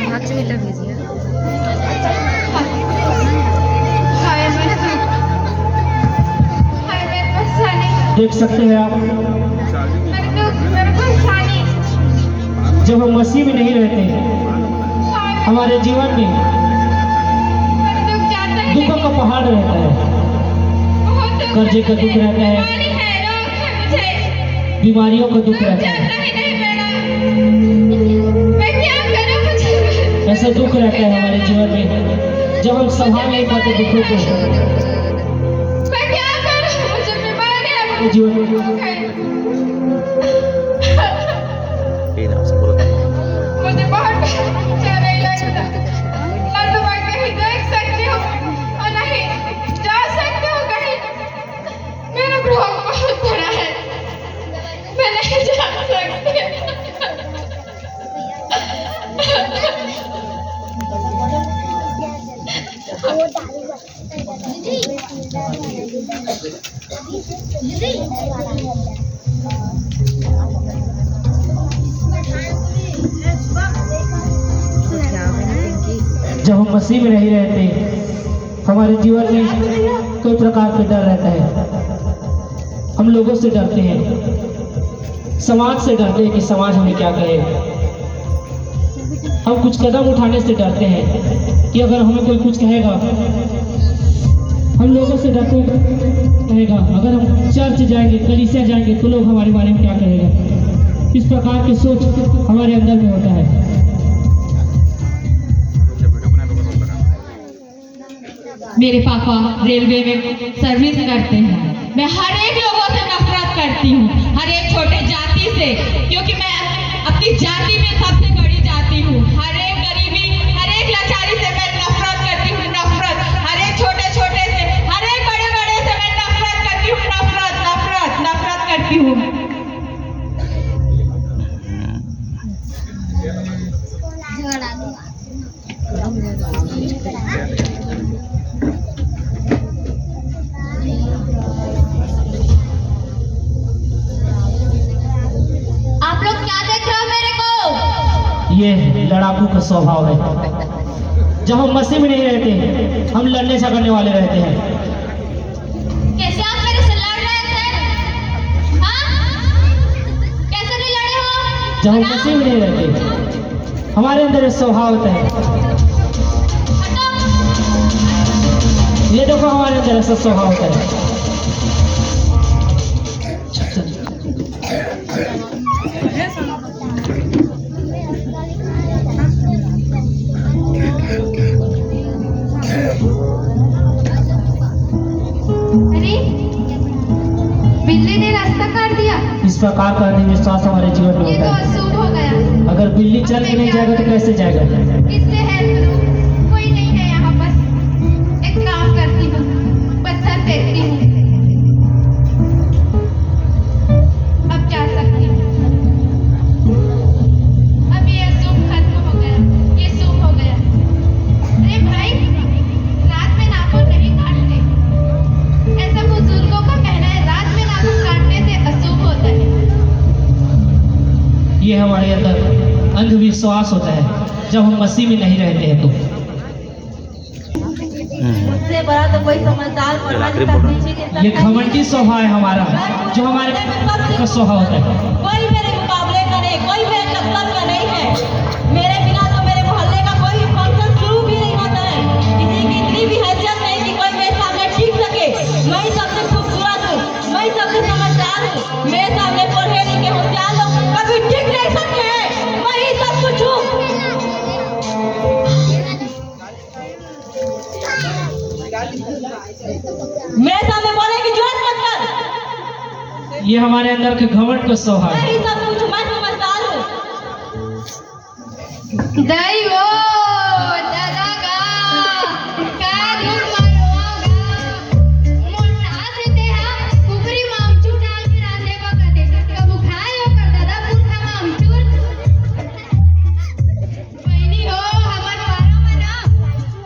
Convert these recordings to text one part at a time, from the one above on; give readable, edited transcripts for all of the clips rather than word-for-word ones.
भाग से बेटा भेजिए। देख सकते हैं आप, जब हम मसीह में नहीं रहते हमारे जीवन में दुखों का पहाड़ रहता है, कर्जे का दुख रहता है, बीमारियों का दुख रहता है, ऐसा दुख रहता है हमारे जीवन में जब हम संभाल नहीं पाते दुखों को जीवन में। मुझे बहुत अच्छा नहीं लगता, ना तो मैं कहीं देख सकती हूँ और नहीं जा सकती हूँ कहीं। मेरा भ्रम बहुत बड़ा है, मैं नहीं जा सकती। जब हम मसीह में नहीं रहते हमारे जीवन में कई प्रकार का डर रहता है। हम लोगों से डरते हैं, समाज से डरते हैं कि समाज हमें क्या कहे। हम कुछ कदम उठाने से डरते हैं कि अगर हमें कोई कुछ कहेगा, हम लोगों से डरते कहेगा अगर हम चर्च जाएंगे, कलीसिया जाएंगे तो लोग हमारे बारे में क्या कहेगा। इस प्रकार की सोच हमारे अंदर में होता है। मेरे पापा रेलवे में सर्विस करते हैं। मैं हर एक लोगों से नफरत करती हूँ, हर एक छोटे जाति से, क्योंकि मैं अपनी जाति में सबसे बड़ी जाति हूँ। हर एक गरीबी, हर एक लाचारी से मैं नफरत करती हूँ, नफरत। हर एक छोटे छोटे से, हर एक बड़े बड़े से मैं नफरत करती हूँ, नफरत नफरत नफरत करती हूँ। आप लोग क्या देख रहे हो मेरे को? ये लड़ाकू का स्वभाव है। जब हम मसीह में नहीं रहते हम लड़ने झगड़ने वाले रहते हैं। कैसे आप मेरे से लड़ रहे थे? हाँ? कैसे नहीं लड़े हो? जब हम मसीह में नहीं रहते हमारे अंदर एक स्वभाव होता है। ये देखो हमारे अंदर ऐसा स्वभाव होता है। अरे बिल्ली ने रास्ता काट दिया। इस प्रकार का अंधविश्वास हमारे जीवन में ये होता तो है। अशुभ हो गया। अगर बिल्ली चल के नहीं जाएगा तो कैसे जाएगा? किससे हेल्प लूं? कोई नहीं है यहाँ, बस एक काम करती हूँ, पत्थर फेंकती हूँ। अब जा सकती हूँ। अब ये अशुभ खत्म हो गया, ये शुभ हो गया। अरे भाई, रात में नाखून नहीं काटते, ऐसा बुजुर्गों का कहना है। रात में नाखून काटने से अशुभ होता है। ये हमारे अंदर अंधविश्वास होता है जब हम मसीह में नहीं रहते हैं। तो मुझसे बड़ा तो कोई समझदार पढ़ा लिखा पीछे के ये घमंडी स्वभाव है हमारा, जो हमारे का स्वभाव होता है। कोई मेरे मुकाबले का नहीं, कोई मेरे टक्कर का नहीं है। मेरे बिना तो मेरे मोहल्ले का कोई फंक्शन शुरू भी नहीं होता है। किसी की इतनी भी हैसियत नहीं कि कोई मेरे सामने टिक सके। मैं ही सबसे खूबसूरत हूँ, मैं ही सबसे समझदार हूँ। मेरे सामने पढ़े लिखे होशियार लोग कभी टिक नहीं सकते हैं। मैं ही सब कुछ हूँ। मेरे सामने बोलने की जरूरत मत कर। ये हमारे अंदर के घमंड का स्वभाव मैं है। ही सब कुछ हूँ, मैं समझदार हूँ। दैवो दादा का धूम मारोगा मोटा से देहा कुकरी मामचू डाल के रांधे बकते कबू खायो कर दादा पुरखा मामचूर बहनी हो हमर पारा मना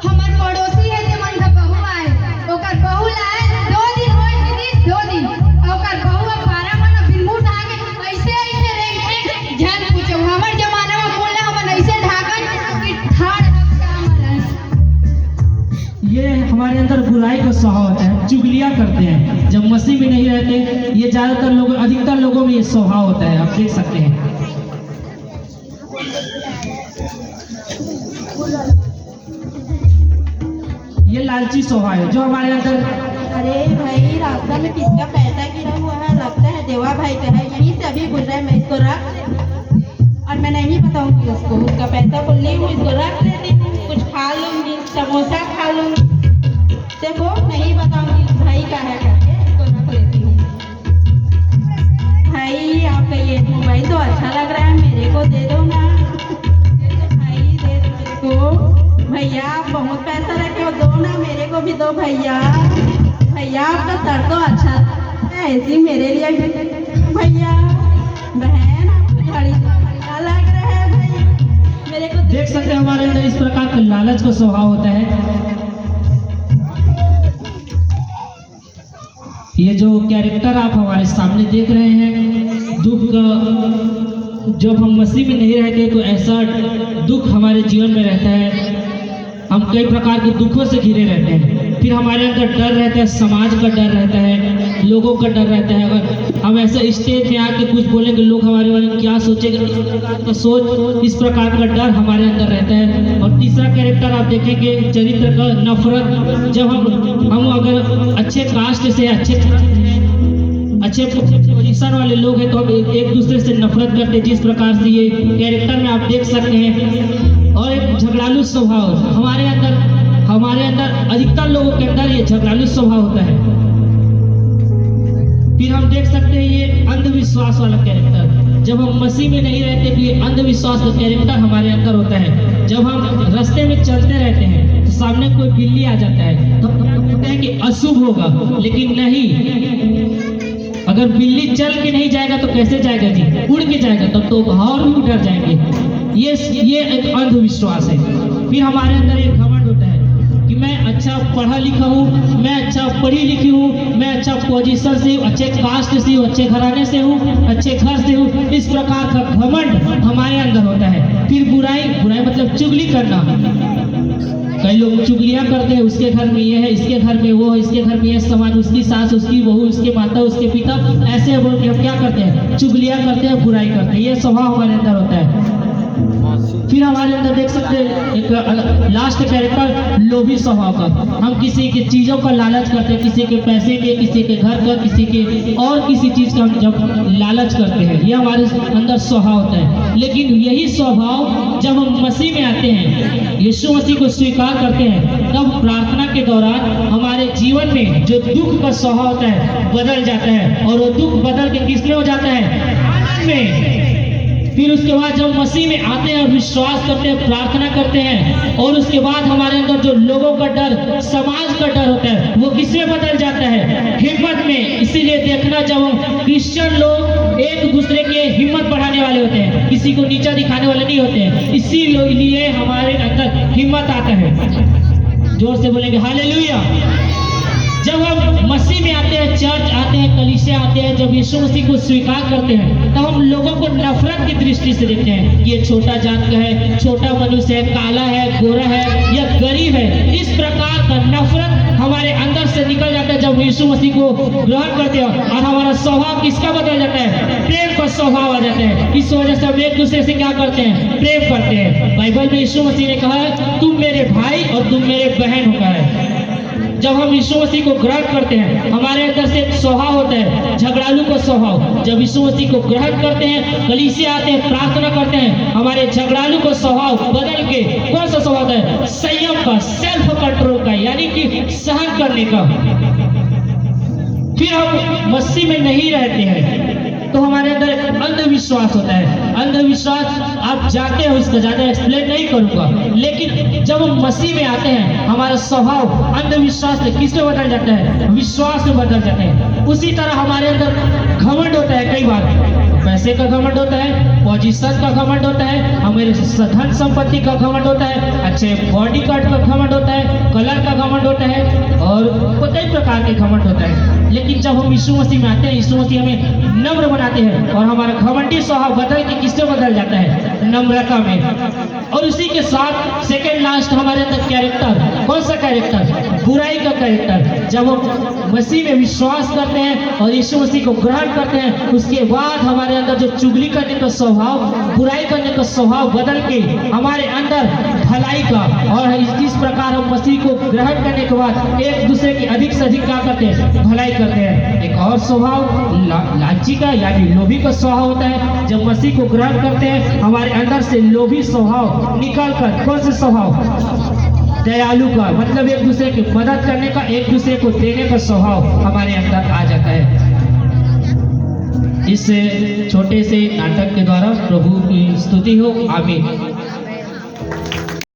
हमर पड़ोसी है जे मन का बहू आए ओकर बहू लाए 2 दिन होई दीदी 2 दिन ओकर बहू पारा मना बिलमू ढाके ऐसे ऐसे रेंगे जान पूछो हमर जमाना में बोला हमन ऐसे ढाकन कि अंदर बुराई का स्वभाव होता है, चुगलियाँ करते हैं। जब मसीह में नहीं रहते, ये ज़्यादातर लोग, अधिकतर लोगों में ये स्वभाव होता है, आप देख सकते हैं। ये लालची स्वभाव है जो हमारे अंदर। अरे भाई, रास्ता में किसका पैसा गिरा हुआ है, लगता है देवा भाई का है, यहीं से अभी गुजरा है। मैं इसको रख, और मैं नहीं बताऊंगी उसको, उसका पैसा को ली हूँ, इसको रख लेती हूँ, कुछ खा लूंगी, समोसा खा लूंगी, देखो नहीं बताऊंगी भाई का है करके, इसको रख लेती हूँ। भाई आपका ये मोबाइल तो अच्छा लग रहा है, मेरे को दे दो ना भाई, दे दो मेरे को। भैया आप बहुत पैसा रखे हो, दो ना, मेरे को भी दो भैया। भैया आपका सर तो अच्छा है, ऐसी मेरे लिए भी भैया। बहन आपकी घड़ी तो अच्छा लग रहा है भैया, मेरे को देख सकते हैं हमारे अंदर इस प्रकार का लालच का स्वभाव होता है। ये जो कैरेक्टर आप हमारे सामने देख रहे हैं, दुख का, जब हम मसीह में नहीं रहते तो ऐसा दुख हमारे जीवन में रहता है। हम कई प्रकार के दुखों से घिरे रहते हैं। फिर हमारे अंदर डर रहता है, समाज का डर रहता है, लोगों का डर रहता है। अगर हम ऐसे स्टेज पे आके कुछ बोलेंगे, लोग हमारे बारे में क्या सोचेंगे, इस प्रकार का सोच, इस प्रकार का डर हमारे अंदर रहता है। और तीसरा कैरेक्टर आप देखेंगे, चरित्र का नफरत। जब हम अगर अच्छे कास्ट से, अच्छे पोजीशन वाले लोग हैं तो हम एक दूसरे से नफरत करते हैं, जिस प्रकार से ये कैरेक्टर में आप देख सकते हैं। और एक झगड़ालू स्वभाव हमारे अंदर अधिकतर लोगों के अंदर ये झगड़ालू स्वभाव होता है। फिर हम देख सकते हैं ये अंधविश्वास वाला कैरेक्टर। जब हम मसीह में नहीं रहते तो ये अंधविश्वास का कैरेक्टर हमारे अंदर होता है। जब हम रास्ते में चलते रहते हैं तो सामने कोई बिल्ली आ जाता है तो हम कहते हैं कि अशुभ होगा, लेकिन नहीं, अगर बिल्ली चल के नहीं जाएगा तो कैसे जाएगा जी, उड़ के जाएगा, तब तो और भी डर जाएंगे। ये एक अंधविश्वास है। फिर हमारे अंदर एक घमंड होता है कि मैं अच्छा पढ़ा लिखा हूँ, मैं अच्छा पढ़ी लिखी हूँ, मैं अच्छा पोजीशन से हूँ, अच्छे कास्ट से हूँ, अच्छे घराने से हूँ, अच्छे घर से हूँ। इस प्रकार का घमंड हमारे अंदर होता है। फिर बुराई मतलब चुगली करना। कई लोग चुगलियाँ करते हैं, उसके घर में ये है, इसके घर में वो है, इसके घर में ये सामान, उसकी सास, उसकी बहू, उसके माता, उसके पिता, ऐसे बोल के हम क्या करते हैं, चुगलियाँ करते हैं, बुराई करते हैं। ये स्वभाव हमारे अंदर होता है। फिर हमारे अंदर देख सकते हैं एक लास्ट कैरेक्टर लोभी स्वभाव का। हम किसी की चीज़ों का लालच करते हैं, किसी के पैसे के, किसी के घर का, किसी के और किसी चीज़ का हम जब लालच करते हैं, ये हमारे अंदर स्वभाव होता है। लेकिन यही स्वभाव जब हम मसीह में आते हैं, यीशु मसीह को स्वीकार करते हैं, तब प्रार्थना के दौरान हमारे जीवन में जो दुख का स्वभाव होता है बदल जाता है। और वो दुख बदल के किस में हो जाता है, आनंद में। फिर उसके बाद जब मसीह में आते हैं और विश्वास करते हैं, प्रार्थना करते हैं, और उसके बाद हमारे अंदर जो लोगों का डर, समाज का डर होता है, वो किसमें बदल जाता है, हिम्मत में। इसीलिए देखना, जब क्रिश्चियन लोग एक दूसरे के हिम्मत बढ़ाने वाले होते हैं, किसी को नीचा दिखाने वाले नहीं होते हैं। इसीलिए हमारे अंदर हिम्मत आता है। जोर से बोलेंगे हालेलुया। जब हम मसीह में आते हैं, चर्च आते हैं, कलीसिया आते हैं, जब यीशु मसीह को स्वीकार करते हैं, तब हम लोगों को नफरत की दृष्टि से देखते हैं। ये छोटा जात का है, छोटा मनुष्य है, काला है, गोरा है या गरीब है। इस प्रकार का नफरत हमारे अंदर से निकल जाता है जब यीशु मसीह को ग्रहण करते हैं, और हमारा स्वभाव किसका बदल जाता है, प्रेम का स्वभाव आ जाता है। इस वजह से हम एक दूसरे से क्या करते हैं, प्रेम करते हैं। बाइबल में यीशु मसीह ने कहा है, तुम मेरे भाई और तुम मेरे बहन होकर है। जब हम यीशु मसीह को ग्रहण करते हैं, हमारे अंदर से एक स्वभाव होता है, झगड़ालू का स्वभाव। जब यीशु मसीह को ग्रहण करते हैं, कलीसिया आते हैं, प्रार्थना करते हैं, हमारे झगड़ालू का स्वभाव बदल के कौन सा स्वभाव है, संयम का, सेल्फ कंट्रोल का, यानी कि सहन करने का। फिर हम मसीह में नहीं रहते हैं तो हमारे अंदर एक अंधविश्वास होता है। अंधविश्वास आप जानते हैं, उसका ज़्यादा एक्सप्लेन नहीं करूँगा, लेकिन जब हम मसीह में आते हैं, हमारा स्वभाव अंधविश्वास से किस में बदल जाता है, विश्वास में बदल जाते हैं। उसी तरह हमारे अंदर घमंड होता है, कई बार पैसे का घमंड होता है, पोजीशन का घमंड होता है, हमारे धन संपत्ति का घमंड होता है, अच्छे बॉडी कार्ड का घमंड होता है, कलर का घमंड होता है, और कई प्रकार के घमंड होता है। लेकिन जब हम यीशु मसीह में आते हैं, यीशु मसीह हमें नम्र बनाते हैं और हमारा घमंडी स्वभाव बदल के किससे बदल जाता है, नम्रता में। और उसी के साथ सेकेंड लास्ट हमारे अंदर कैरेक्टर, कौन सा कैरेक्टर? बुराई का कैरेक्टर। जब हम मसीह में विश्वास करते हैं और यीशु मसीह को ग्रहण करते हैं, उसके बाद हमारे अंदर जो चुगली करने का स्वभाव, बुराई करने का स्वभाव बदल के हमारे अंदर भलाई का, और इस प्रकार हम मसीह को ग्रहण करने के बाद एक दूसरे की अधिक से अधिक क्या करते हैं? भलाई करते हैं। एक और स्वभाव लालची का यानी लोभी का स्वभाव होता है। जब मसीह को ग्रहण करते हैं, हमारे अंदर से लोभी स्वभाव निकल कर कौन सा स्वभाव? दयालु का, मतलब एक दूसरे की मदद करने का, एक दूसरे को देने का स्वभाव हमारे अंदर आ जाता है। इस छोटे से नाटक के द्वारा प्रभु की स्तुति हो। आमीन।